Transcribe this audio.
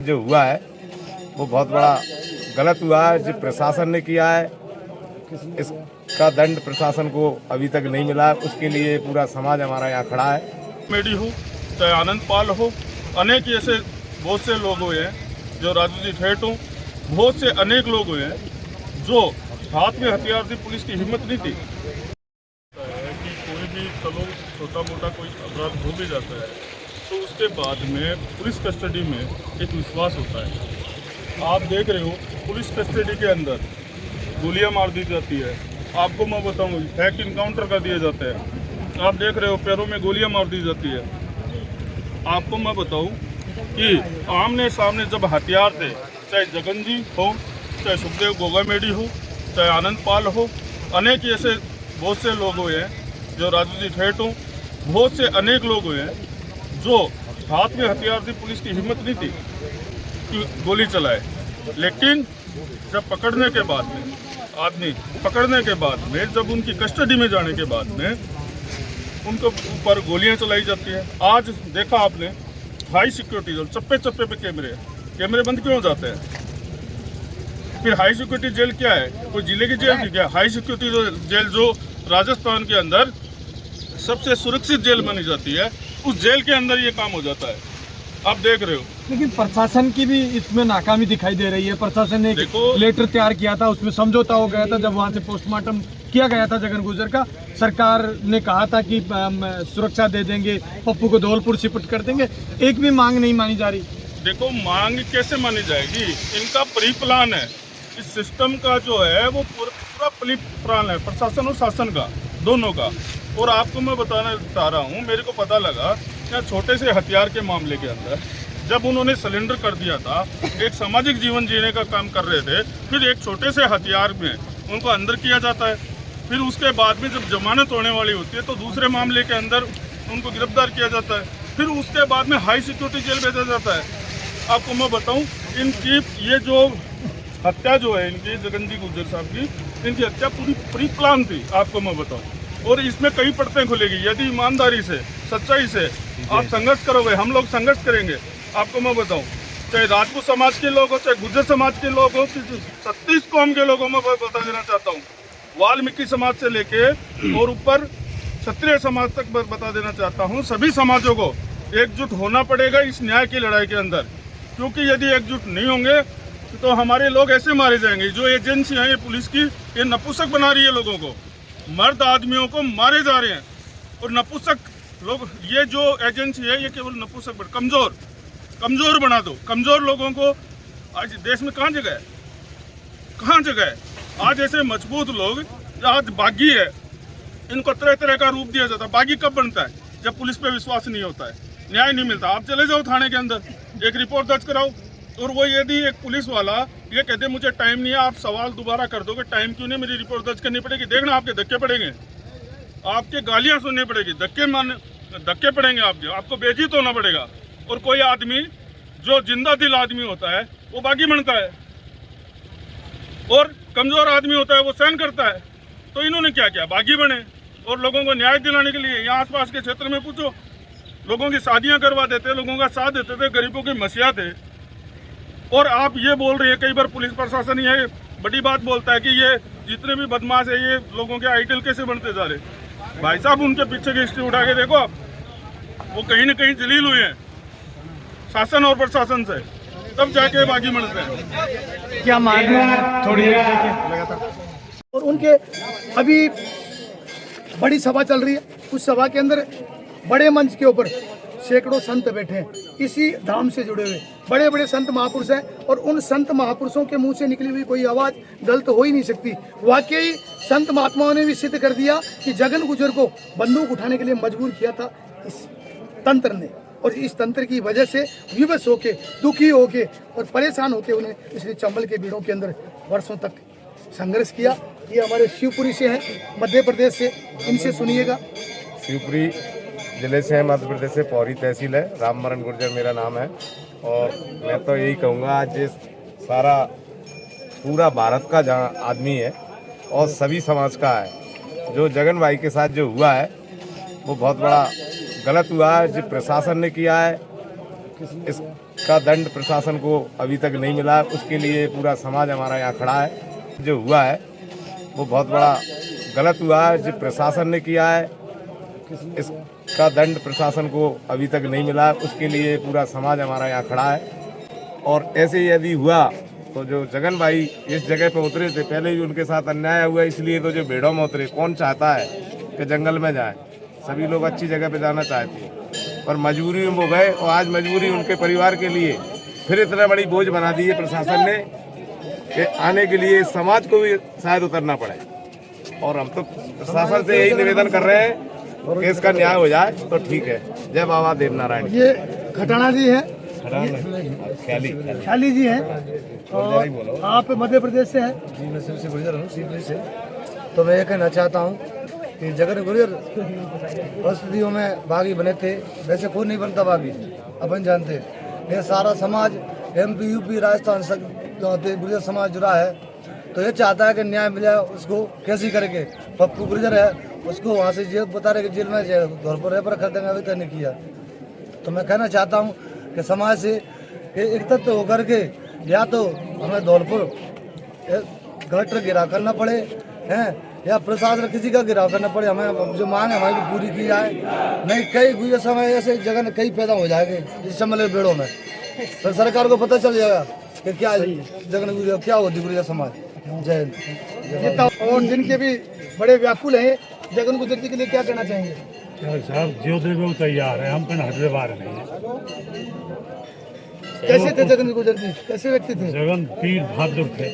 जो हुआ है वो बहुत बड़ा गलत हुआ है। जो प्रशासन ने किया है इसका दंड प्रशासन को अभी तक नहीं मिला है। उसके लिए पूरा समाज हमारा यहाँ खड़ा है। मेडी हो चाहे आनंद पाल हो, अनेक ऐसे बहुत से लोग हुए हैं जो राजू जी ठेठ हो, बहुत से अनेक लोग हुए हैं जो हाथ में हथियार थी, पुलिस की हिम्मत नहीं थी कि कोई भी चलो छोटा मोटा कोई अपराध हो भी जाता है तो उसके बाद में पुलिस कस्टडी में एक विश्वास होता है। आप देख रहे हो पुलिस कस्टडी के अंदर गोलियां मार दी जाती है। आपको मैं बताऊं फैक्ट इनकाउंटर कर दिए जाते हैं। आप देख रहे हो पैरों में गोलियां मार दी जाती है। आपको मैं बताऊं कि आमने सामने जब हथियार थे, चाहे जगन जी हो, चाहे सुखदेव गोगामेडी हो, चाहे आनंद पाल हो, अनेक ऐसे बहुत से लोग हुए हैं जो राजू जी ठेठ हो, बहुत से अनेक लोग हुए हैं जो हाथ में हथियार थी, पुलिस की हिम्मत नहीं थी कि गोली चलाए। लेकिन जब पकड़ने के बाद में आदमी पकड़ने के बाद में जब उनकी कस्टडी में जाने के बाद में उनको ऊपर गोलियां चलाई जाती है। आज देखा आपने हाई सिक्योरिटी जेल, चप्पे चप्पे पे कैमरे बंद क्यों हो जाते हैं? फिर हाई सिक्योरिटी जेल क्या है? कोई जिले की जेल थी क्या? हाई सिक्योरिटी जेल जो राजस्थान के अंदर सबसे सुरक्षित जेल मानी जाती है, उस जेल के अंदर ये काम हो जाता है। आप देख रहे हो। लेकिन प्रशासन की भी इसमें नाकामी दिखाई दे रही है। प्रशासन ने एक लेटर तैयार किया था, उसमें समझौता हो गया था। जब वहां से पोस्टमार्टम किया गया था जगन गुर्जर का, सरकार ने कहा था कि सुरक्षा दे देंगे, पप्पू को धौलपुर शिफ्ट कर देंगे। एक भी मांग नहीं मानी जा रही। देखो मांग कैसे मानी जाएगी? इनका प्री प्लान है। इस सिस्टम का जो है वो पूरा प्री प्लान है, प्रशासन और शासन का, दोनों का। और आपको मैं बताना चाह रहा हूँ, मेरे को पता लगा क्या छोटे से हथियार के मामले के अंदर जब उन्होंने सरेंडर कर दिया था, एक सामाजिक जीवन जीने का काम कर रहे थे, फिर एक छोटे से हथियार में उनको अंदर किया जाता है। फिर उसके बाद में जब जमानत होने वाली होती है तो दूसरे मामले के अंदर उनको गिरफ्तार किया जाता है। फिर उसके बाद में हाई सिक्योरिटी जेल भेजा जाता है। आपको मैं बताऊँ, इनकी ये जो हत्या जो है इनकी जगन जी गुर्जर साहब की, इनकी हत्या पूरी प्री प्लान थी। आपको मैं बताऊँ, और इसमें कई परतें खुलेगी यदि ईमानदारी से, सच्चाई से आप संघर्ष करोगे, हम लोग संघर्ष करेंगे। आपको मैं बताऊं, चाहे राजपूत समाज के लोग हो, चाहे गुर्जर समाज के लोग हो, 36 कौम के लोगों में बता देना चाहता हूं, वाल्मीकि समाज से लेके और ऊपर क्षत्रिय समाज तक बता देना चाहता हूं, सभी समाजों को एकजुट होना पड़ेगा इस न्याय की लड़ाई के अंदर। क्योंकि यदि एकजुट नहीं होंगे तो हमारे लोग ऐसे मारे जाएंगे। जो एजेंसी है ये पुलिस की, ये नपुंसक बना रही है लोगों को, मर्द आदमियों को मारे जा रहे हैं। और नपुंसक लोग, ये जो एजेंसी है ये केवल नपुंसक कमजोर बना दो। कमजोर लोगों को आज देश में कहाँ जगह है? कहाँ जगह है? आज ऐसे मजबूत लोग आज बागी है, इनको तरह तरह का रूप दिया जाता है। बागी कब बनता है? जब पुलिस पे विश्वास नहीं होता है, न्याय नहीं मिलता। आप चले जाओ थाने के अंदर, एक रिपोर्ट दर्ज कराओ, और वो यदि एक पुलिस वाला ये कहते मुझे टाइम नहीं है, आप सवाल दोबारा कर दोगे, टाइम क्यों नहीं, मेरी रिपोर्ट दर्ज करनी पड़ेगी। देखना आपके धक्के पड़ेंगे, आपके गालियां सुननी पड़ेगी, धक्के पड़ेंगे, आपको बेइज्जत होना पड़ेगा। और कोई आदमी जो जिंदा दिल आदमी होता है वो बागी बनता है, और कमजोर आदमी होता है वो सहन करता है। तो इन्होंने क्या किया? बागी बने। और लोगों को न्याय दिलाने के लिए यहाँ आसपास के क्षेत्र में पूछो, लोगों की शादियां करवा देते, लोगों का साथ देते थे, गरीबों की मसीहा थे। और आप ये बोल रहे हैं, कई बार पुलिस प्रशासन ये बड़ी बात बोलता है कि ये जितने भी बदमाश है ये लोगों के आइडल कैसे बनते जा रहे। भाई साहब, उनके पीछे की हिस्ट्री उठा के देखो आप, वो कहीं ना कहीं जलील हुए हैं शासन और प्रशासन से, तब जाके बागी बनते हैं। क्या मांग है? थोड़ी देर देखिए। और उनके अभी बड़ी सभा चल रही है, उस सभा के अंदर बड़े मंच के ऊपर सैकड़ों संत बैठे हैं, इसी धाम से जुड़े हुए बड़े बड़े संत महापुरुष हैं। और उन संत महापुरुषों के मुंह से निकली हुई कोई आवाज़ गलत हो ही नहीं सकती। वाकई संत महात्माओं ने भी सिद्ध कर दिया कि जगन गुर्जर को बंदूक उठाने के लिए मजबूर किया था इस तंत्र ने, और इस तंत्र की वजह से विवश होके, दुखी होके और परेशान होके उन्हें इसलिए चंबल के भीड़ों के अंदर वर्षों तक संघर्ष किया। ये हमारे शिवपुरी से हैं, मध्य प्रदेश से, इनसे सुनिएगा। शिवपुरी जिले से है, मध्य प्रदेश से, पौरी तहसील है। राममरण गुर्जर मेरा नाम है। और मैं तो यही कहूँगा, आज ये सारा पूरा भारत का जहाँ आदमी है और सभी समाज का है, जो जगन भाई के साथ जो हुआ है वो बहुत बड़ा गलत हुआ है। जो प्रशासन ने किया है इसका इसका दंड प्रशासन को अभी तक नहीं मिला है, उसके लिए पूरा समाज हमारा यहाँ खड़ा है। जो हुआ है वो बहुत बड़ा गलत हुआ है, जो प्रशासन ने किया है इसका दंड प्रशासन को अभी तक नहीं मिला है, उसके लिए पूरा समाज हमारा यहाँ खड़ा है। और ऐसे ही यदि हुआ तो जो जगन भाई इस जगह पे उतरे थे, पहले भी उनके साथ अन्याय हुआ, इसलिए तो जो बेड़ों में उतरे, कौन चाहता है कि जंगल में जाए, सभी लोग अच्छी जगह पे जाना चाहते हैं, पर मजबूरी में वो गए और आज मजबूरी उनके परिवार के लिए फिर इतना बड़ी बोझ बना दी है प्रशासन ने कि आने के लिए समाज को भी शायद उतरना पड़े। और हम तो प्रशासन से यही निवेदन कर रहे हैं कि इसका न्याय हो जाए तो ठीक है। जय बाबा देव नारायण। ये खटाना जी हैं, ख्याली जी हैं, और आप मध्य प्रदेश से हैं। जी, मैं सिर्फ से गुजर हूँ सीपली से। तो मैं ये कहना चाहता हूँ कि जगन गुजर परिस्थितियों में बागी बने थे, वैसे कोई नहीं बनता बागी, अपन जानते। ये सारा समाज MP UP राजस्थान से गुर्जर समाज जुड़ा है, तो ये चाहता है कि न्याय मिले उसको कैसे करके। पप्पू गुर्जर है, उसको वहाँ से जेल बता रहे कि जेल में घर पर रह पर कर देंगे, अभी तक नहीं किया। तो मैं कहना चाहता हूँ कि समाज से एकत्रित होकर के या तो हमें धौलपुर कलेक्टर गिरा करना पड़े हैं, या प्रशासन किसी का गिराव करना पड़े, हमें जो मांग है हमारी पूरी की जाए। नहीं कई गुजर समय ऐसे जगह कई पैदा हो जाएंगे इस समय बेड़ों में, तो सरकार को पता चल जाएगा कि क्या जगन गुजर क्या होती गुजर समाज। जय हिंद। और जिनके भी बड़े व्याकुल हैं जगन गुजर जी के लिए क्या कहना चाहेंगे? साहब जो दे वो तैयार है, हम कहीं हटने वाले नहीं है। कैसे थे जगन गुजर जी, कैसे व्यक्ति थे? जगन पीर बहादुर थे।